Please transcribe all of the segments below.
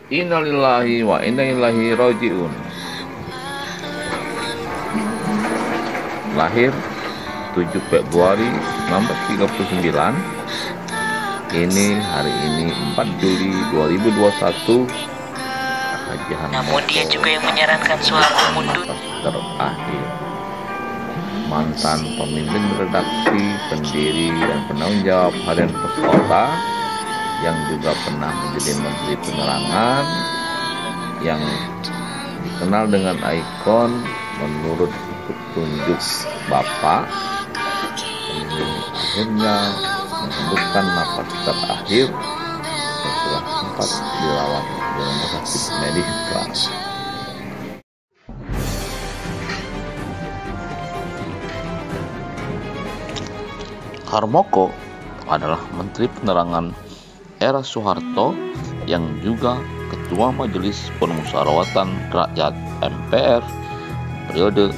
Innalillahi wa inna ilaihi rajiun. Lahir 7 Februari 1939. Hari ini 4 Juli 2021. Namun dia juga yang menyarankan Soeharto mundur. Terakhir, mantan pemimpin redaksi, pendiri dan penanggung jawab Harian Pos Kota, yang juga pernah menjadi Menteri Penerangan, yang dikenal dengan ikon menurut petunjuk Bapak, ini akhirnya menghembuskan napas terakhir setelah sempat dirawat di rumah sakit medis keras. Harmoko adalah Menteri Penerangan era Soeharto yang juga Ketua Majelis Permusyawaratan Rakyat MPR periode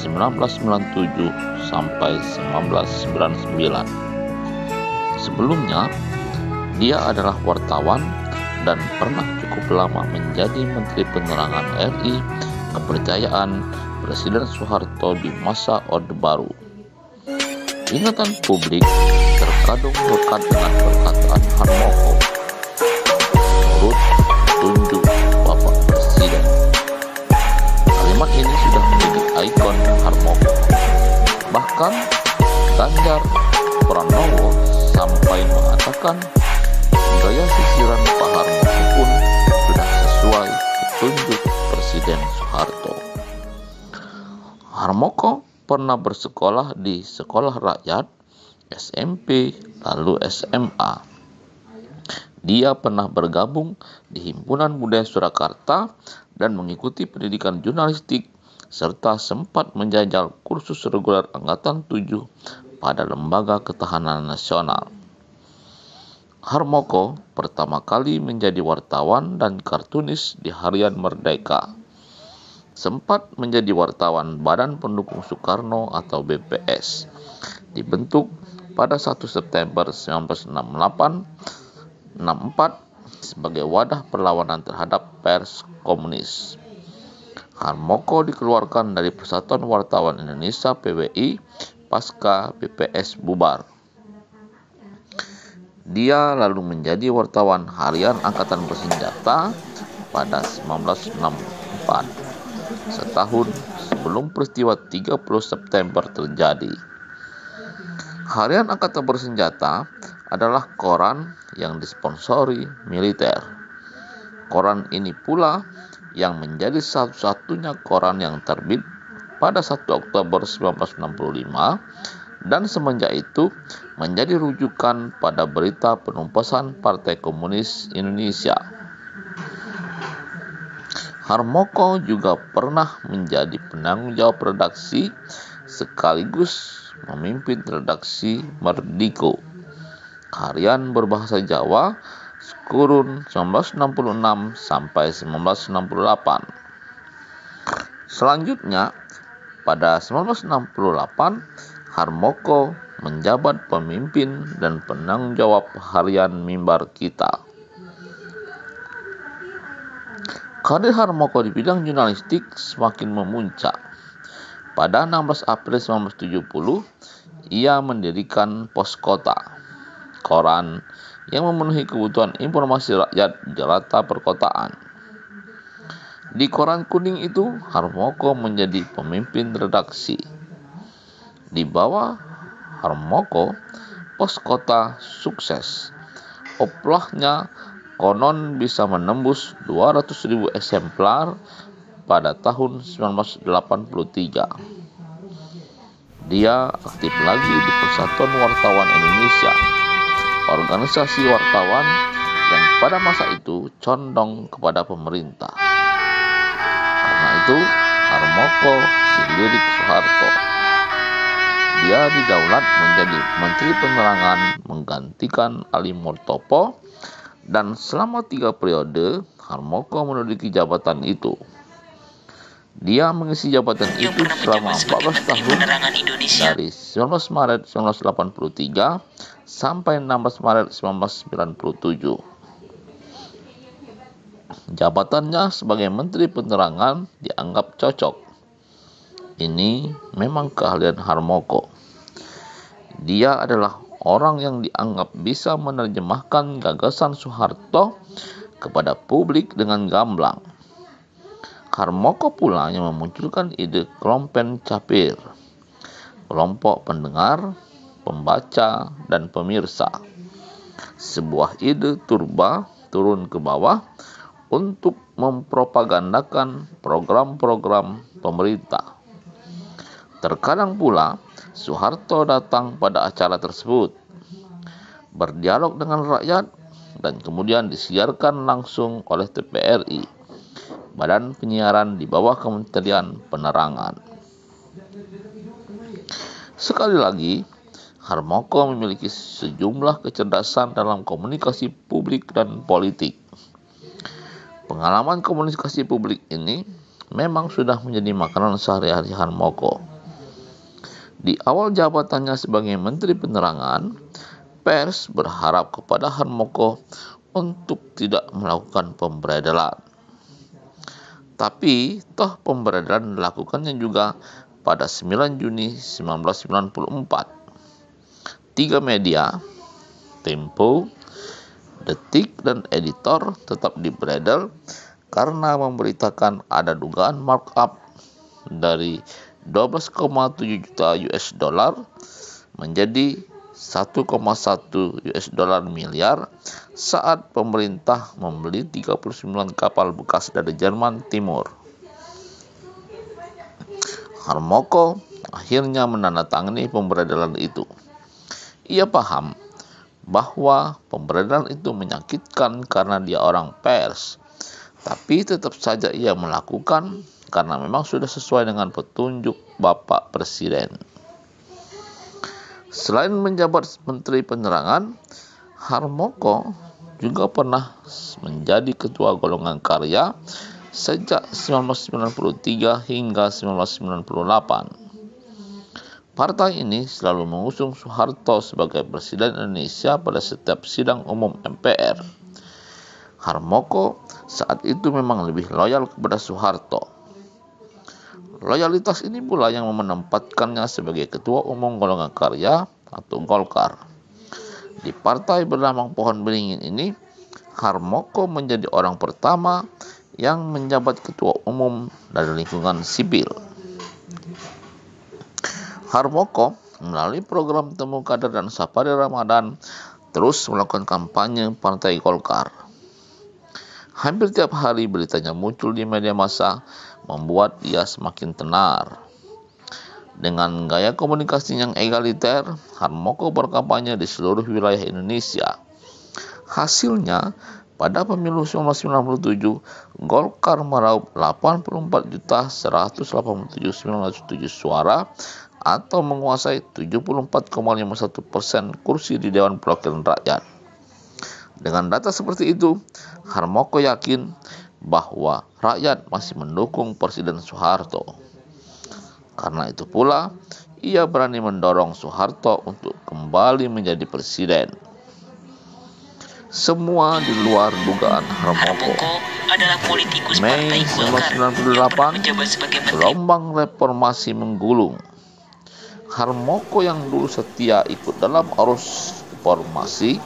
1997 sampai 1999. Sebelumnya, dia adalah wartawan dan pernah cukup lama menjadi Menteri Penerangan RI kepercayaan Presiden Soeharto di masa Orde Baru. Ingatan publik terkadang lekat dengan perkataan Harmoko menurut petunjuk Bapak Presiden. Kalimat ini sudah menjadi ikon Harmoko. Bahkan Ganjar Pranowo sampai mengatakan gaya sisiran Pak Harmoko pun sudah sesuai petunjuk Presiden Soeharto. Harmoko pernah bersekolah di Sekolah Rakyat, SMP, lalu SMA. Dia pernah bergabung di Himpunan Budaya Surakarta dan mengikuti pendidikan jurnalistik, serta sempat menjajal kursus reguler Angkatan 7 pada Lembaga Ketahanan Nasional. Harmoko pertama kali menjadi wartawan dan kartunis di Harian Merdeka. Sempat menjadi wartawan Badan Pendukung Soekarno atau BPS, dibentuk pada 1 September 1964 sebagai wadah perlawanan terhadap pers komunis. Harmoko dikeluarkan dari Persatuan Wartawan Indonesia PWI pasca BPS bubar. Dia lalu menjadi wartawan harian Angkatan Bersenjata pada 1964. Setahun sebelum peristiwa 30 September terjadi. Harian Angkatan Bersenjata adalah koran yang disponsori militer. Koran ini pula yang menjadi satu-satunya koran yang terbit pada 1 Oktober 1965 dan semenjak itu menjadi rujukan pada berita penumpasan Partai Komunis Indonesia. Harmoko juga pernah menjadi penanggung jawab redaksi sekaligus memimpin redaksi Merdiko, harian berbahasa Jawa kurun 1966 sampai 1968. Selanjutnya, pada 1968, Harmoko menjabat pemimpin dan penanggung jawab harian Mimbar Kita. Karir Harmoko di bidang jurnalistik semakin memuncak. Pada 16 April 1970, ia mendirikan Pos Kota, koran yang memenuhi kebutuhan informasi rakyat di Jakarta perkotaan. Di koran kuning itu, Harmoko menjadi pemimpin redaksi. Di bawah Harmoko, Pos Kota sukses. Oplahnya konon bisa menembus 200.000 eksemplar pada tahun 1983. Dia aktif lagi di Persatuan Wartawan Indonesia, organisasi wartawan yang pada masa itu condong kepada pemerintah. Karena itu, Harmoko dilirik Soeharto. Dia didaulat menjadi Menteri Penerangan menggantikan Ali Murtopo, dan selama 3 periode Harmoko menduduki jabatan itu. Dia mengisi jabatan itu selama 14 tahun dari 19 Maret 1983 sampai 16 Maret 1997. Jabatannya sebagai Menteri Penerangan dianggap cocok. Ini memang keahlian Harmoko. Dia adalah orang yang dianggap bisa menerjemahkan gagasan Soeharto kepada publik dengan gamblang. Harmoko pula yang memunculkan ide Klompen Capir, kelompok pendengar, pembaca, dan pemirsa. Sebuah ide turun ke bawah untuk mempropagandakan program-program pemerintah. Terkadang pula Soeharto datang pada acara tersebut, berdialog dengan rakyat, dan kemudian disiarkan langsung oleh TVRI, badan penyiaran di bawah Kementerian Penerangan. Sekali lagi, Harmoko memiliki sejumlah kecerdasan dalam komunikasi publik dan politik. Pengalaman komunikasi publik ini memang sudah menjadi makanan sehari-hari Harmoko. Di awal jabatannya sebagai Menteri Penerangan, pers berharap kepada Harmoko untuk tidak melakukan pemberedelan. Tapi toh pemberedelan dilakukannya juga pada 9 Juni 1994. 3 media, Tempo, Detik, dan Editor tetap diberedel karena memberitakan ada dugaan markup dari 12,7 juta US dollar menjadi 1,1 US dollar miliar saat pemerintah membeli 39 kapal bekas dari Jerman Timur. Harmoko akhirnya menandatangani pemberedelan itu. Ia paham bahwa pemberedelan itu menyakitkan karena dia orang pers, tapi tetap saja ia melakukan karena memang sudah sesuai dengan petunjuk Bapak Presiden. Selain menjabat Menteri Penerangan, Harmoko juga pernah menjadi Ketua Golongan Karya sejak 1993 hingga 1998. Partai ini selalu mengusung Soeharto sebagai Presiden Indonesia pada setiap sidang umum MPR. Harmoko saat itu memang lebih loyal kepada Soeharto. Loyalitas ini pula yang menempatkannya sebagai Ketua Umum Golongan Karya atau Golkar. Di partai bernama Pohon Beringin ini, Harmoko menjadi orang pertama yang menjabat Ketua Umum dari lingkungan sipil. Harmoko melalui program Temu Kader dan Safari Ramadan terus melakukan kampanye Partai Golkar. Hampir tiap hari beritanya muncul di media massa, membuat ia semakin tenar. Dengan gaya komunikasi yang egaliter, Harmoko berkampanye di seluruh wilayah Indonesia. Hasilnya, pada pemilu 1997, Golkar meraup 84.187.907 suara atau menguasai 74,51% kursi di Dewan Perwakilan Rakyat. Dengan data seperti itu, Harmoko yakin bahwa rakyat masih mendukung Presiden Soeharto. Karena itu pula, ia berani mendorong Soeharto untuk kembali menjadi presiden. Semua di luar dugaan Harmoko. Adalah politikus Mei Partai Golkar 1998, gelombang reformasi menggulung. Harmoko yang dulu setia ikut dalam arus reformasi,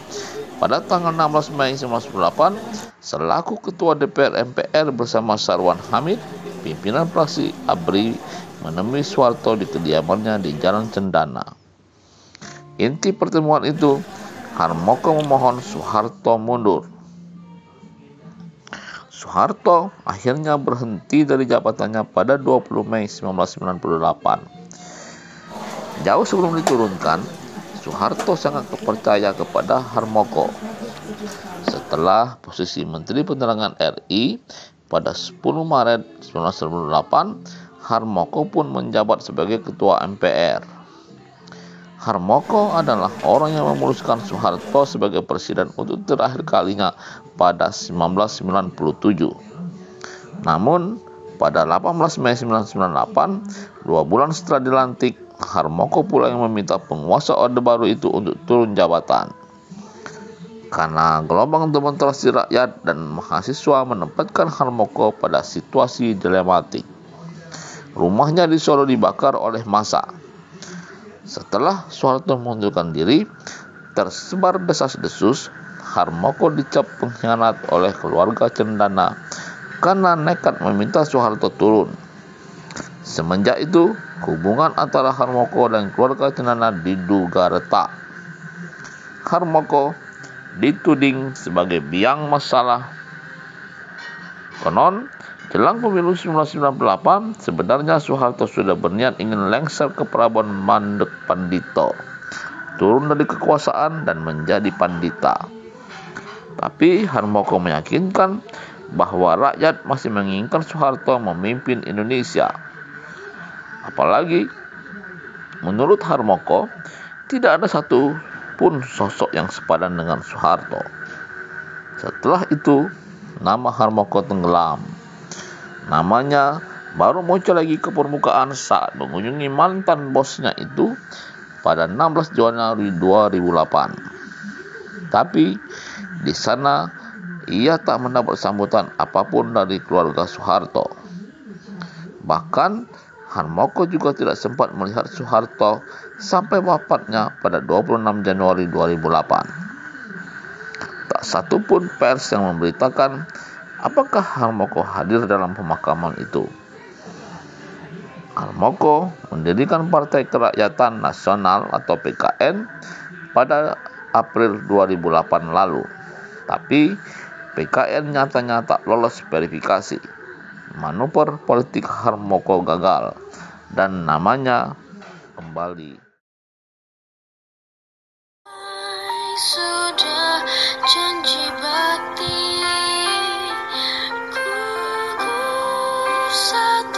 pada tanggal 16 Mei 1998, selaku Ketua DPR MPR bersama Sarwan Hamid, pimpinan fraksi ABRI, menemui Soeharto di kediamannya di Jalan Cendana. Inti pertemuan itu, Harmoko memohon Soeharto mundur. Soeharto akhirnya berhenti dari jabatannya pada 20 Mei 1998. Jauh sebelum diturunkan, Soeharto sangat percaya kepada Harmoko. Setelah posisi Menteri Penerangan RI pada 10 Maret 1998, Harmoko pun menjabat sebagai Ketua MPR. Harmoko adalah orang yang memuluskan Soeharto sebagai presiden untuk terakhir kalinya pada 1997. Namun, pada 18 Mei 1998, 2 bulan setelah dilantik, Harmoko pula yang meminta penguasa Orde Baru itu untuk turun jabatan. karena gelombang demonstrasi rakyat dan mahasiswa menempatkan Harmoko pada situasi dilematik. Rumahnya di Solo dibakar oleh massa. Setelah Soeharto mengundurkan diri, tersebar desas-desus Harmoko dicap pengkhianat oleh keluarga Cendana karena nekat meminta Soeharto turun. Semenjak itu, hubungan antara Harmoko dan keluarga Cendana diduga retak. Harmoko dituding sebagai biang masalah. Konon, jelang pemilu 1998, sebenarnya Soeharto sudah berniat ingin lengser ke Prabon Mandek Pandito, turun dari kekuasaan dan menjadi pandita. Tapi Harmoko meyakinkan bahwa rakyat masih menginginkan Soeharto memimpin Indonesia. Apalagi, menurut Harmoko, tidak ada satu pun sosok yang sepadan dengan Soeharto. Setelah itu, nama Harmoko tenggelam. Namanya baru muncul lagi ke permukaan saat mengunjungi mantan bosnya itu pada 16 Januari 2008. Tapi di sana ia tak mendapat sambutan apapun dari keluarga Soeharto. Bahkan Harmoko juga tidak sempat melihat Soeharto sampai wafatnya pada 26 Januari 2008. Tak satu pun pers yang memberitakan apakah Harmoko hadir dalam pemakaman itu. Harmoko mendirikan Partai Kerakyatan Nasional atau PKN pada April 2008 lalu. Tapi PKN nyatanya tak lolos verifikasi. Manuver politik Harmoko gagal dan namanya kembali. Sudah janji bakti ku satu